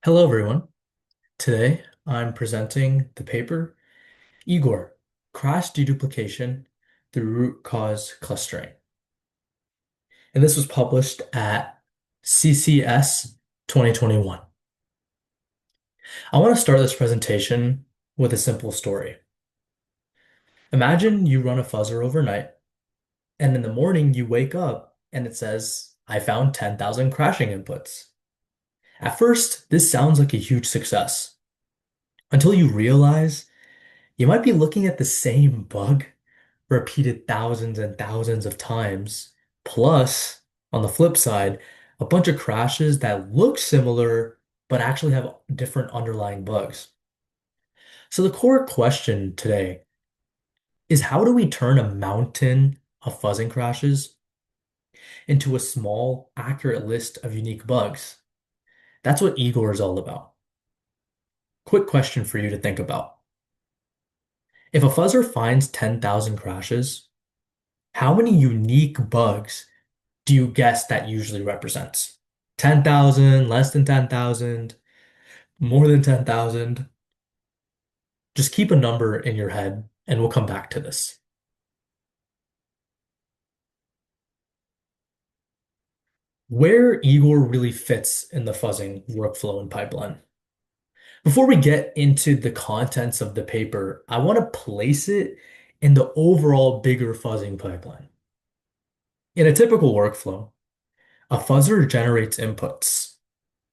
Hello, everyone. Today I'm presenting the paper Igor, Crash Deduplication through Root Cause Clustering. And this was published at CCS 2021. I want to start this presentation with a simple story. Imagine you run a fuzzer overnight, and in the morning you wake up and it says, I found 10,000 crashing inputs. At first, this sounds like a huge success until you realize you might be looking at the same bug repeated thousands and thousands of times. Plus, on the flip side, a bunch of crashes that look similar but actually have different underlying bugs. So the core question today is how do we turn a mountain of fuzzing crashes into a small, accurate list of unique bugs? That's what Igor is all about. Quick question for you to think about. If a fuzzer finds 10,000 crashes, how many unique bugs do you guess that usually represents? 10,000, less than 10,000, more than 10,000? Just keep a number in your head and we'll come back to this. Where Igor really fits in the fuzzing workflow and pipeline. Before we get into the contents of the paper, I want to place it in the overall bigger fuzzing pipeline. In a typical workflow, a fuzzer generates inputs.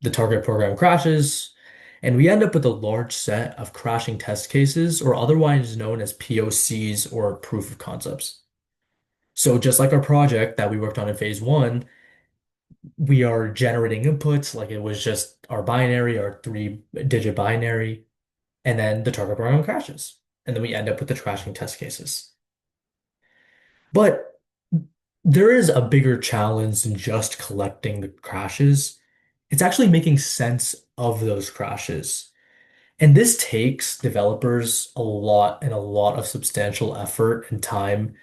The target program crashes, and we end up with a large set of crashing test cases, or otherwise known as POCs or proof of concepts. So just like our project that we worked on in phase one, we are generating inputs like it was just our binary, our three-digit binary, and then the target program crashes. And then we end up with the crashing test cases. But there is a bigger challenge than just collecting the crashes. It's actually making sense of those crashes. And this takes developers a lot and a lot of substantial effort and time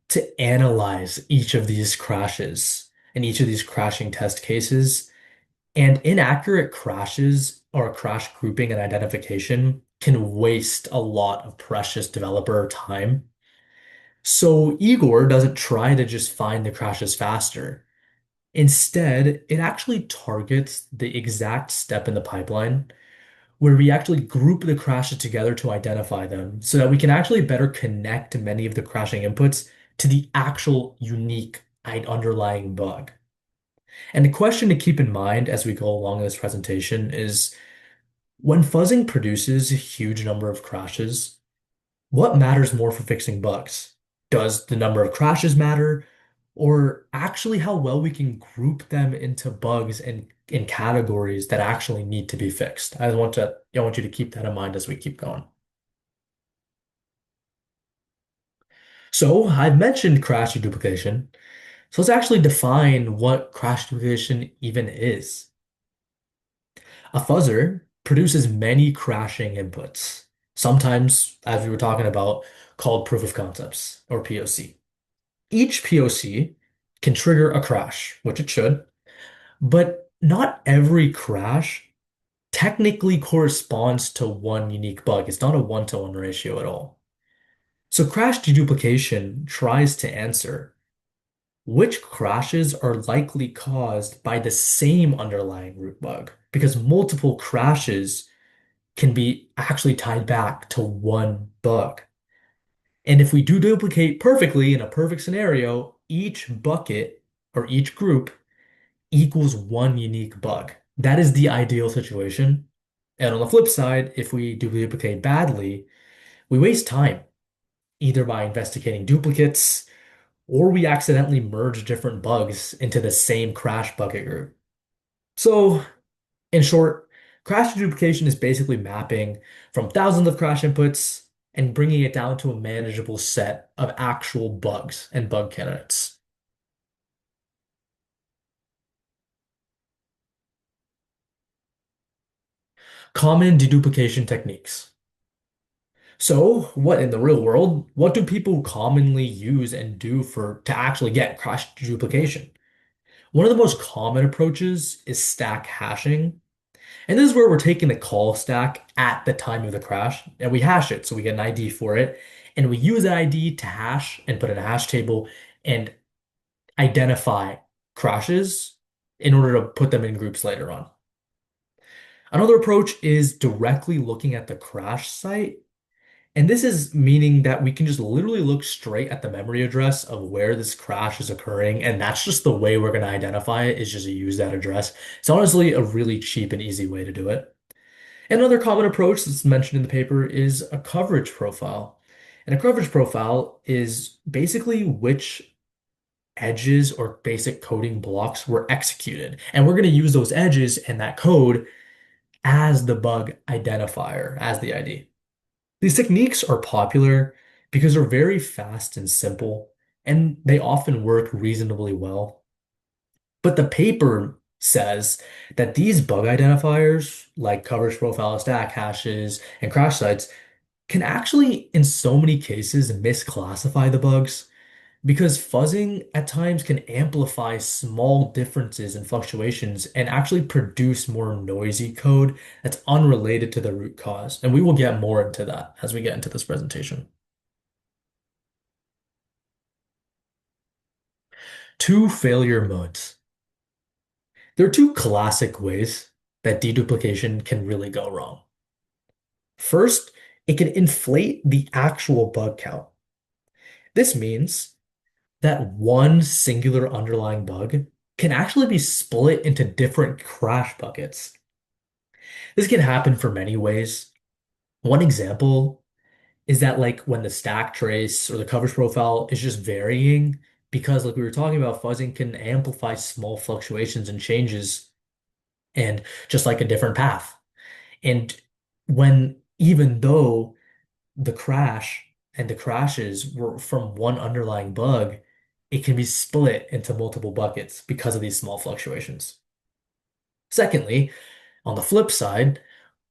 to analyze each of these crashes and each of these crashing test cases. And inaccurate crashes or crash grouping and identification can waste a lot of precious developer time. So Igor doesn't try to just find the crashes faster. Instead, it actually targets the exact step in the pipeline where we actually group the crashes together to identify them so that we can actually better connect many of the crashing inputs to the actual unique underlying bug. And the question to keep in mind as we go along in this presentation is when fuzzing produces a huge number of crashes, what matters more for fixing bugs? Does the number of crashes matter, or actually how well we can group them into bugs and in categories that actually need to be fixed? I want you to keep that in mind as we keep going. So I've mentioned crash duplication. So let's actually define what crash duplication even is. A fuzzer produces many crashing inputs, sometimes, as we were talking about, called proof of concepts or POC. Each POC can trigger a crash, which it should, but not every crash technically corresponds to one unique bug. It's not a one-to-one ratio at all. So crash deduplication tries to answer which crashes are likely caused by the same underlying root bug, because multiple crashes can be actually tied back to one bug. And if we do duplicate perfectly in a perfect scenario, each bucket or each group equals one unique bug. That is the ideal situation. And on the flip side, if we duplicate badly, we waste time, either by investigating duplicates or we accidentally merge different bugs into the same crash bucket group. So, in short, crash duplication is basically mapping from thousands of crash inputs and bringing it down to a manageable set of actual bugs and bug candidates. Common deduplication techniques. So, what in the real world, what do people commonly use and do for to actually get crash duplication? One of the most common approaches is stack hashing. And this is where we're taking the call stack at the time of the crash and we hash it. So we get an ID for it. And we use that ID to hash and put in a hash table and identify crashes in order to put them in groups later on. Another approach is directly looking at the crash site. And this is meaning that we can just literally look straight at the memory address of where this crash is occurring. And that's just the way we're going to identify it is just to use that address. It's honestly a really cheap and easy way to do it. Another common approach that's mentioned in the paper is a coverage profile. And a coverage profile is basically which edges or basic coding blocks were executed. And we're going to use those edges and that code as the bug identifier, as the ID. These techniques are popular because they're very fast and simple, and they often work reasonably well. But the paper says that these bug identifiers, like coverage profile, stack hashes, and crash sites, can actually, in so many cases, misclassify the bugs because fuzzing at times can amplify small differences and fluctuations and actually produce more noisy code that's unrelated to the root cause. And we will get more into that as we get into this presentation. Two failure modes. There are two classic ways that deduplication can really go wrong. First, it can inflate the actual bug count. This means that one singular underlying bug can actually be split into different crash buckets. This can happen for many ways. One example is that like when the stack trace or the coverage profile is just varying because like we were talking about, fuzzing can amplify small fluctuations and changes and just like a different path. And when even though the crash and the crashes were from one underlying bug, it can be split into multiple buckets because of these small fluctuations. Secondly, on the flip side,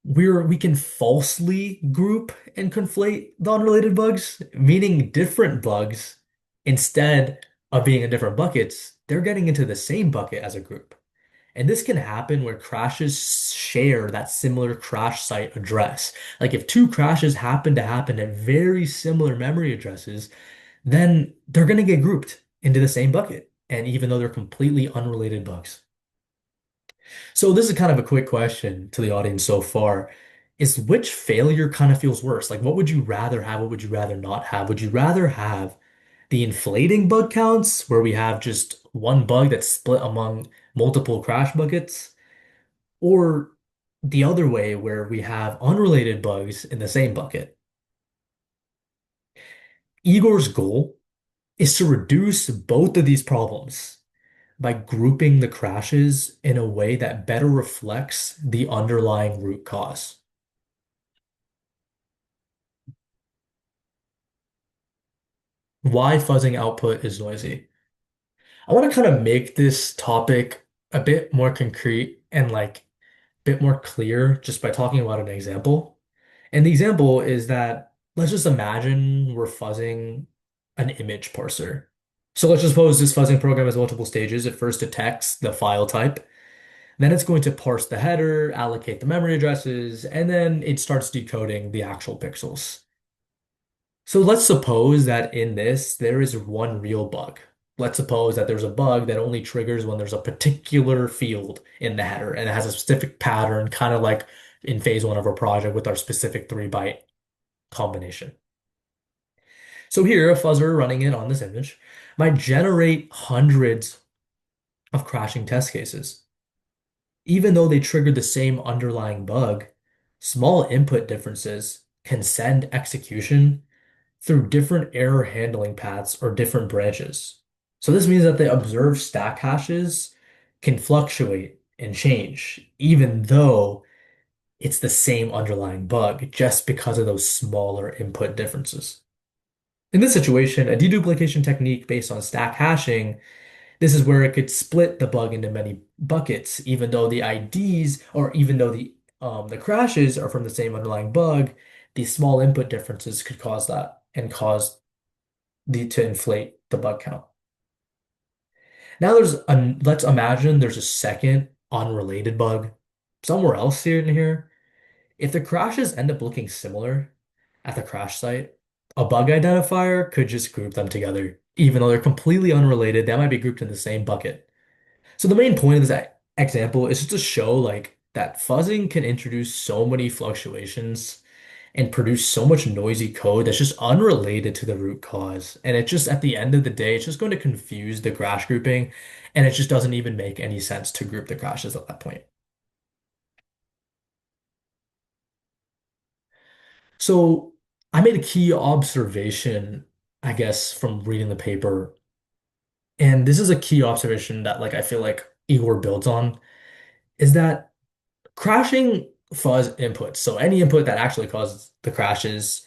we can falsely group and conflate the unrelated bugs, meaning different bugs, instead of being in different buckets, they're getting into the same bucket as a group. And this can happen where crashes share that similar crash site address. Like if two crashes happen to happen at very similar memory addresses, then they're going to get grouped into the same bucket. And even though they're completely unrelated bugs. So this is kind of a quick question to the audience so far. Is which failure kind of feels worse? Like what would you rather have? What would you rather not have? Would you rather have the inflating bug counts where we have just one bug that's split among multiple crash buckets? Or the other way where we have unrelated bugs in the same bucket? Igor's goal is to reduce both of these problems by grouping the crashes in a way that better reflects the underlying root cause. Why fuzzing output is noisy. I want to kind of make this topic a bit more concrete and like a bit more clear just by talking about an example. And the example is that let's just imagine we're fuzzing an image parser. So let's just suppose this fuzzing program has multiple stages. It first detects the file type. Then it's going to parse the header, allocate the memory addresses, and then it starts decoding the actual pixels. So let's suppose that in this, there is one real bug. Let's suppose that there's a bug that only triggers when there's a particular field in the header and it has a specific pattern, kind of like in phase one of our project with our specific 3 byte combination. So here, a fuzzer running it on this image might generate hundreds of crashing test cases. Even though they trigger the same underlying bug, small input differences can send execution through different error handling paths or different branches. So this means that the observed stack hashes can fluctuate and change, even though it's the same underlying bug, just because of those smaller input differences. In this situation, a deduplication technique based on stack hashing, this is where it could split the bug into many buckets, even though the IDs or even though the crashes are from the same underlying bug, these small input differences could cause that and cause the to inflate the bug count. Now let's imagine there's a second unrelated bug. somewhere else here and here, if the crashes end up looking similar at the crash site, a bug identifier could just group them together. Even though they're completely unrelated, they might be grouped in the same bucket. So the main point of this example is just to show like that fuzzing can introduce so many fluctuations and produce so much noisy code that's just unrelated to the root cause. And it just at the end of the day, it's just going to confuse the crash grouping, and it just doesn't even make any sense to group the crashes at that point. So I made a key observation, I guess, from reading the paper. And this is a key observation that like I feel like Igor builds on, is that crashing fuzz inputs, so any input that actually causes the crashes,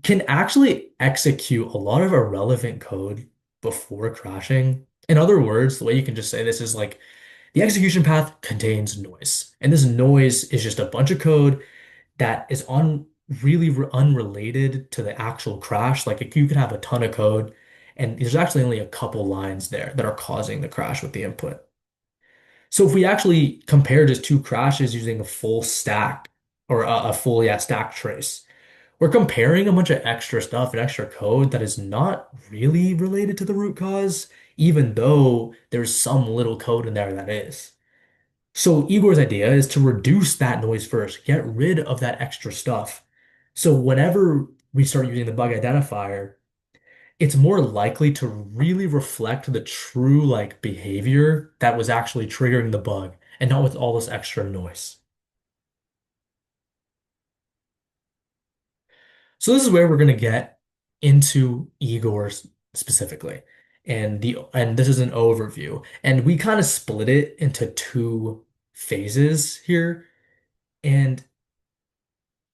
can actually execute a lot of irrelevant code before crashing. In other words, the way you can just say this is like the execution path contains noise. And this noise is just a bunch of code that is on really unrelated to the actual crash. Like you could have a ton of code, and there's actually only a couple lines there that are causing the crash with the input. So if we actually compare just two crashes using a full stack or a full yeah stack trace, we're comparing a bunch of extra stuff and extra code that is not really related to the root cause, even though there's some little code in there that is. So Igor's idea is to reduce that noise first, get rid of that extra stuff. So whenever we start using the bug identifier, it's more likely to really reflect the true like behavior that was actually triggering the bug and not with all this extra noise. So this is where we're going to get into Igor's specifically. And this is an overview. And we kind of split it into two phases here. And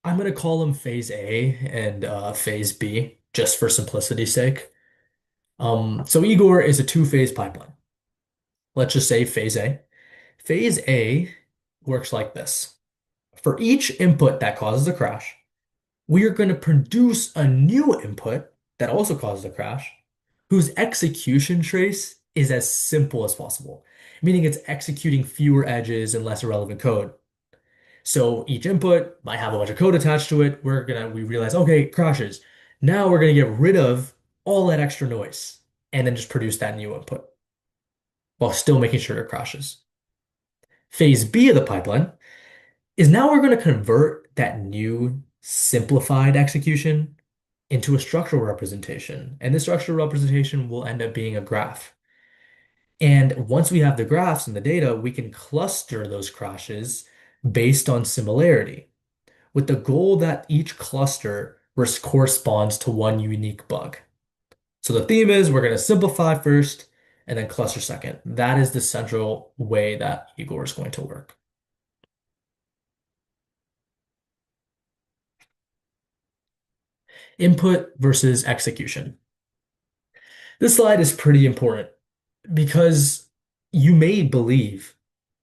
I'm going to call them phase A and phase B, just for simplicity's sake. So Igor is a two-phase pipeline. Let's just say phase A. Phase A works like this. For each input that causes a crash, we are going to produce a new input that also causes a crash, whose execution trace is as simple as possible, meaning it's executing fewer edges and less irrelevant code. So each input might have a bunch of code attached to it. We realize, okay, it crashes. Now we're gonna get rid of all that extra noise and then just produce that new input while still making sure it crashes. Phase B of the pipeline is now we're going to convert that new simplified execution into a structural representation. And this structural representation will end up being a graph. And once we have the graphs and the data, we can cluster those crashes based on similarity, with the goal that each cluster corresponds to one unique bug. So the theme is we're going to simplify first and then cluster second. That is the central way that Igor is going to work. Input versus execution. This slide is pretty important because you may believe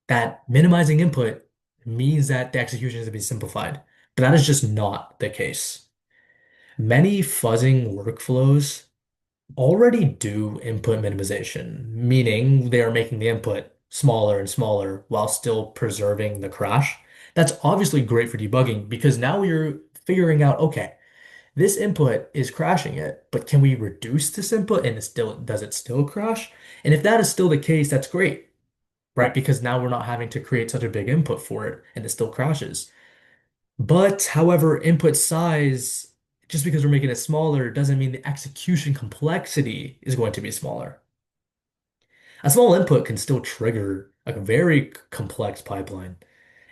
that minimizing input means that the execution is to be simplified, but that is just not the case. Many fuzzing workflows already do input minimization, meaning they are making the input smaller and smaller while still preserving the crash. That's obviously great for debugging because now you're figuring out, okay, this input is crashing it, but can we reduce this input and does it still crash? And if that is still the case, that's great, right? Because now we're not having to create such a big input for it and it still crashes. But however, input size, just because we're making it smaller, doesn't mean the execution complexity is going to be smaller. A small input can still trigger a very complex pipeline.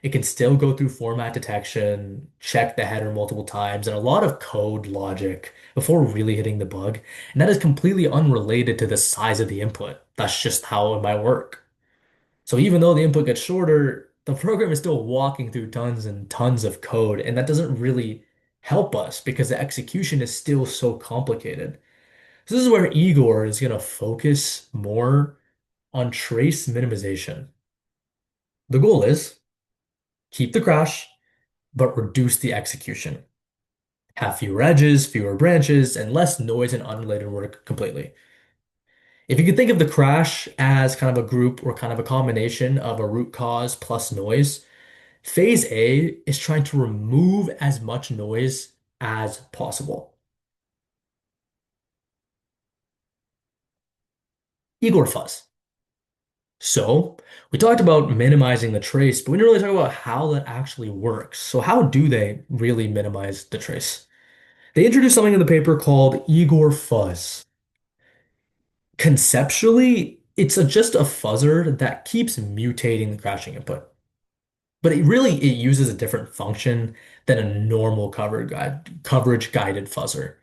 It can still go through format detection, check the header multiple times, and a lot of code logic before really hitting the bug. And that is completely unrelated to the size of the input. That's just how it might work. So even though the input gets shorter, the program is still walking through tons and tons of code, and that doesn't really help us because the execution is still so complicated. So this is where Igor is going to focus more on trace minimization. The goal is keep the crash, but reduce the execution. Have fewer edges, fewer branches, and less noise and unrelated work completely. If you could think of the crash as kind of a group or kind of a combination of a root cause plus noise, Phase A is trying to remove as much noise as possible. Igor fuzz. So, we talked about minimizing the trace, but we didn't really talk about how that actually works. So, how do they really minimize the trace? They introduced something in the paper called Igor fuzz. Conceptually, it's just a fuzzer that keeps mutating the crashing input, but it uses a different function than a normal coverage guided fuzzer.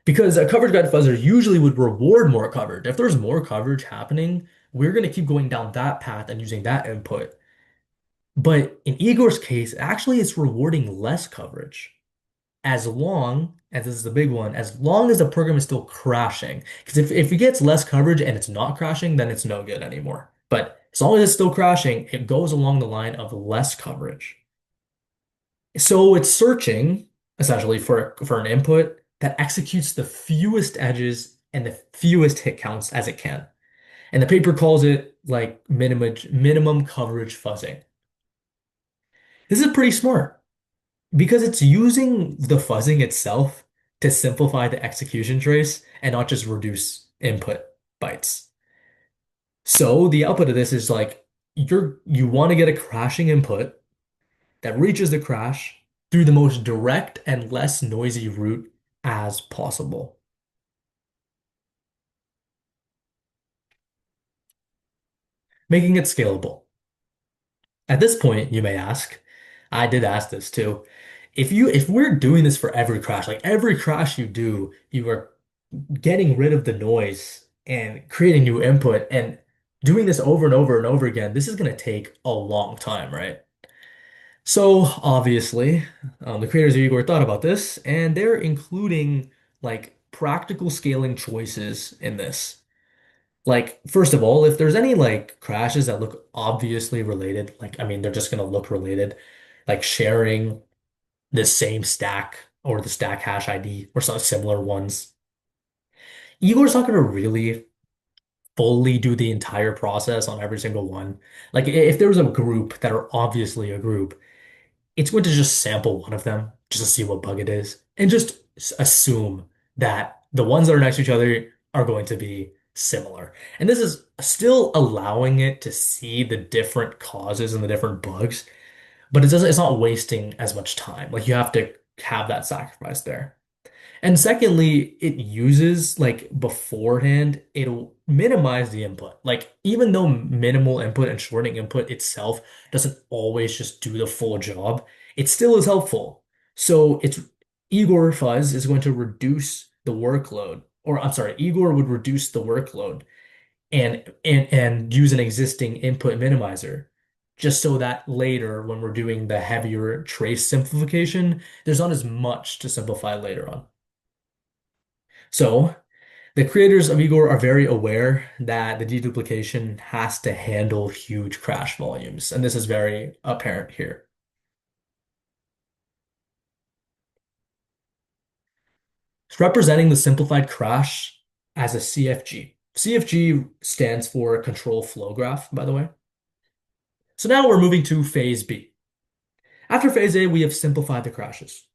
Because a coverage guided fuzzer usually would reward more coverage. If there's more coverage happening, we're going to keep going down that path and using that input. But in Igor's case, actually, it's rewarding less coverage as long as this is the big one, as long as the program is still crashing. Because if it gets less coverage and it's not crashing, then it's no good anymore. But as long as it's still crashing, it goes along the line of less coverage. So it's searching essentially for an input that executes the fewest edges and the fewest hit counts as it can. And the paper calls it like minimum coverage fuzzing. This is pretty smart because it's using the fuzzing itself to simplify the execution trace and not just reduce input bytes. So the output of this is like you want to get a crashing input that reaches the crash through the most direct and less noisy route as possible, making it scalable. At this point, you may ask, I did ask this too. If we're doing this for every crash, like every crash you do, you are getting rid of the noise and creating new input and doing this over and over and over again, this is going to take a long time, right? So obviously, the creators of Igor thought about this, and they're including like practical scaling choices in this. Like, first of all, if there's any like crashes that look obviously related, like I mean, they're just gonna look related, like sharing the same stack or the stack hash ID or some similar ones. Igor's not gonna really fully do the entire process on every single one. Like, if there was a group that are obviously a group, it's going to just sample one of them just to see what bug it is and just assume that the ones that are next to each other are going to be similar. And this is still allowing it to see the different causes and the different bugs, but it's not wasting as much time. Like you have to have that sacrifice there. And secondly, it uses like beforehand, it'll minimize the input. Like even though minimal input and shortening input itself doesn't always just do the full job, it still is helpful. So it's Igor fuzz is going to reduce the workload, or I'm sorry, Igor would reduce the workload and use an existing input minimizer. Just so that later, when we're doing the heavier trace simplification, there's not as much to simplify later on. So the creators of Igor are very aware that the deduplication has to handle huge crash volumes, and this is very apparent here. It's representing the simplified crash as a CFG. CFG stands for control flow graph, by the way. So now we're moving to phase B. After phase A, we have simplified the crashes.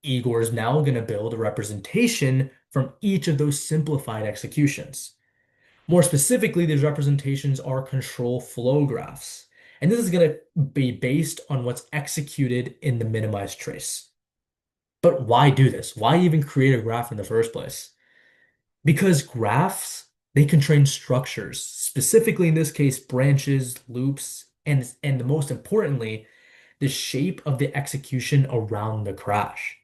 Igor is now going to build a representation from each of those simplified executions. More specifically, these representations are control flow graphs. And this is going to be based on what's executed in the minimized trace. But why do this? Why even create a graph in the first place? Because graphs, they contain structures, specifically in this case, branches, loops, and most importantly, the shape of the execution around the crash.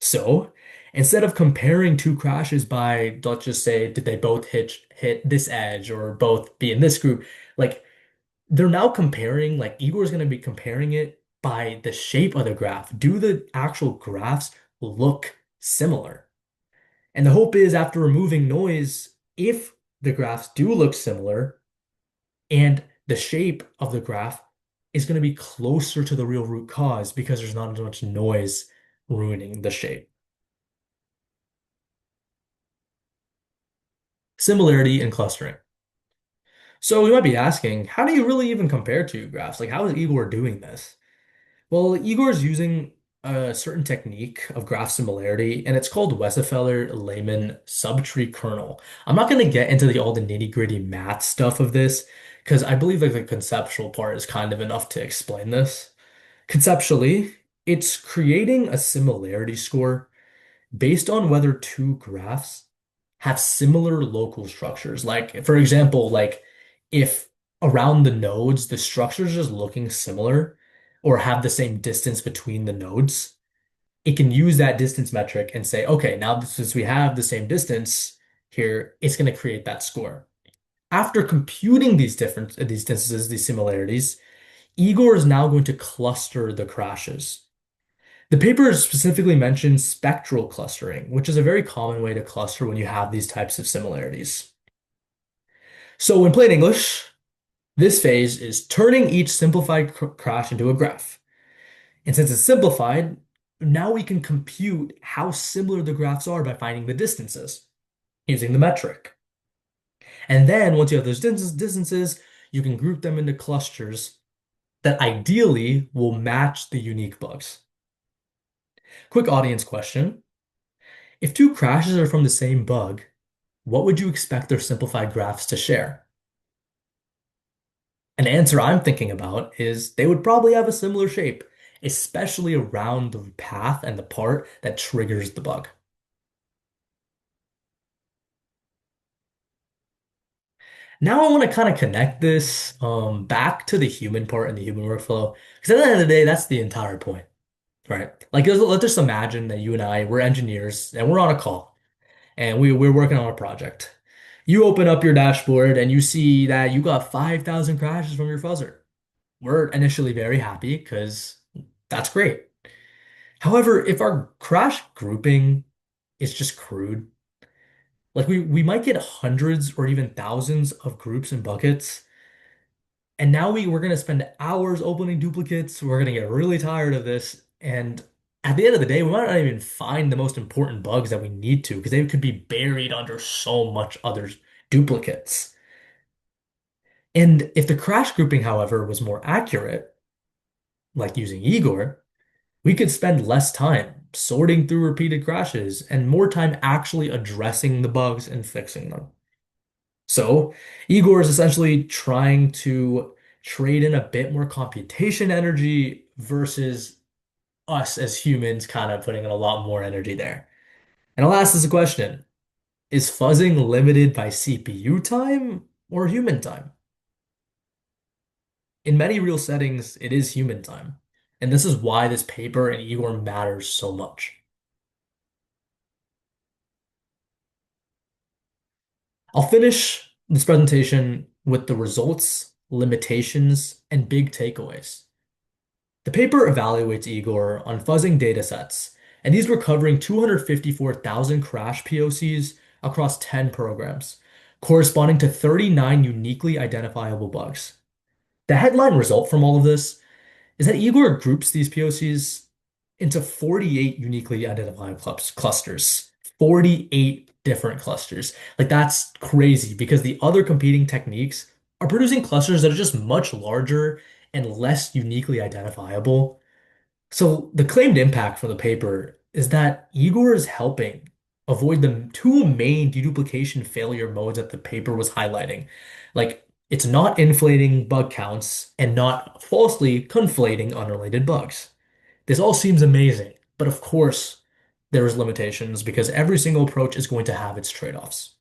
So instead of comparing two crashes by, let's just say, did they both hit this edge or both be in this group, like they're now comparing, like Igor's going to be comparing it by the shape of the graph. Do the actual graphs look similar? And the hope is after removing noise, if the graphs do look similar and the shape of the graph is going to be closer to the real root cause because there's not as much noise ruining the shape. Similarity in clustering. So we might be asking, how do you really even compare two graphs? Like, how is Igor doing this? Well, Igor's using a certain technique of graph similarity, and it's called Wiesefelder-Lehmann subtree kernel. I'm not going to get into all the nitty-gritty math stuff of this because I believe like the conceptual part is kind of enough to explain this. Conceptually, it's creating a similarity score based on whether two graphs have similar local structures. Like, for example, like if around the nodes, the structures just looking similar or have the same distance between the nodes, it can use that distance metric and say, okay, now since we have the same distance here, it's going to create that score. After computing these distances, these similarities, Igor is now going to cluster the crashes. The paper specifically mentions spectral clustering, which is a very common way to cluster when you have these types of similarities. So in plain English, this phase is turning each simplified crash into a graph. And since it's simplified, now we can compute how similar the graphs are by finding the distances using the metric. And then once you have those distances, you can group them into clusters that ideally will match the unique bugs. Quick audience question. If two crashes are from the same bug, what would you expect their simplified graphs to share? An answer I'm thinking about is they would probably have a similar shape, especially around the path and the part that triggers the bug. Now I want to kind of connect this back to the human part and the human workflow, because at the end of the day, that's the entire point, right? Like, let's just imagine that you and I, we're engineers and we're on a call and we're working on a project. You open up your dashboard and you see that you got 5,000 crashes from your fuzzer. We're initially very happy because that's great. However, if our crash grouping is just crude, like we might get hundreds or even thousands of groups and buckets, and now we're gonna spend hours opening duplicates. We're gonna get really tired of this, and at the end of the day, we might not even find the most important bugs that we need to because they could be buried under so much other duplicates. And if the crash grouping, however, was more accurate, like using Igor, we could spend less time sorting through repeated crashes and more time actually addressing the bugs and fixing them. So, Igor is essentially trying to trade in a bit more computation energy versus us as humans kind of putting in a lot more energy there. And I'll ask this a question. Is fuzzing limited by CPU time or human time? In many real settings, it is human time. And this is why this paper and Igor matters so much. I'll finish this presentation with the results, limitations, and big takeaways. The paper evaluates Igor on fuzzing datasets, and these were covering 254,000 crash POCs across 10 programs, corresponding to 39 uniquely identifiable bugs. The headline result from all of this is that Igor groups these POCs into 48 uniquely identifiable clusters, 48 different clusters. Like that's crazy because the other competing techniques are producing clusters that are just much larger and less uniquely identifiable. So the claimed impact from the paper is that Igor is helping avoid the two main deduplication failure modes that the paper was highlighting. Like it's not inflating bug counts and not falsely conflating unrelated bugs. This all seems amazing, but of course there is limitations because every single approach is going to have its trade-offs.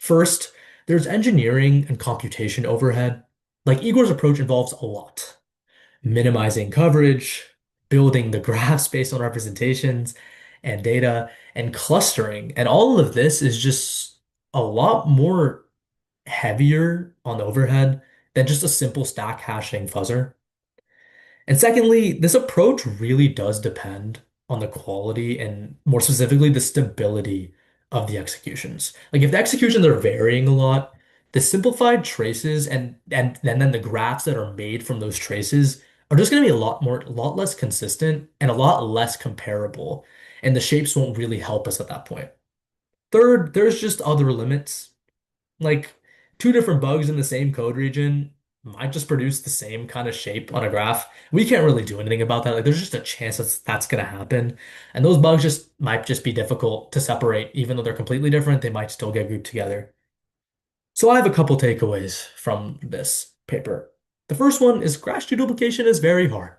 First, there's engineering and computation overhead. Like Igor's approach involves a lot minimizing coverage, building the graphs based on representations and data, and clustering. And all of this is just a lot more heavier on the overhead than just a simple stack hashing fuzzer. And secondly, this approach really does depend on the quality and more specifically the stability of the executions. Like if the executions are varying a lot, the simplified traces and then the graphs that are made from those traces are just going to be a lot less consistent and a lot less comparable. And the shapes won't really help us at that point. Third, there's just other limits. Like two different bugs in the same code region might just produce the same kind of shape on a graph. We can't really do anything about that. Like there's just a chance that's gonna happen. And those bugs just might just be difficult to separate, even though they're completely different, they might still get grouped together. So I have a couple takeaways from this paper. The first one is crash deduplication is very hard.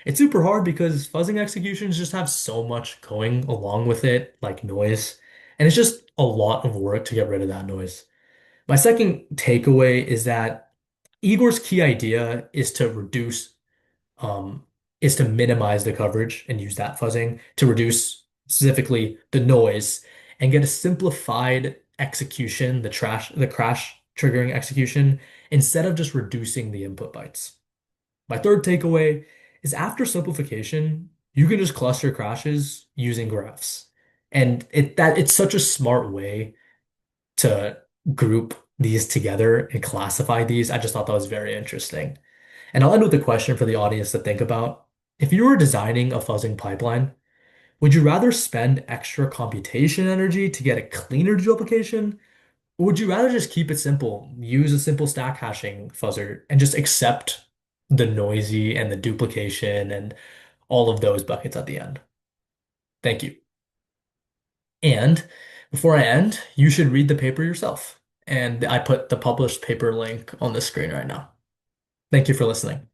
It's super hard because fuzzing executions just have so much going along with it, like noise, and it's just a lot of work to get rid of that noise. My second takeaway is that Igor's key idea um, is to minimize the coverage and use that fuzzing to reduce specifically the noise and get a simplified execution, the crash triggering execution, instead of just reducing the input bytes. My third takeaway is after simplification, you can just cluster crashes using graphs. And it's such a smart way to group these together and classify these. I just thought that was very interesting. And I'll end with a question for the audience to think about. If you were designing a fuzzing pipeline, would you rather spend extra computation energy to get a cleaner duplication, or would you rather just keep it simple, use a simple stack hashing fuzzer, and just accept the noisy and the duplication and all of those buckets at the end? Thank you. And before I end, you should read the paper yourself. And I put the published paper link on the screen right now. Thank you for listening.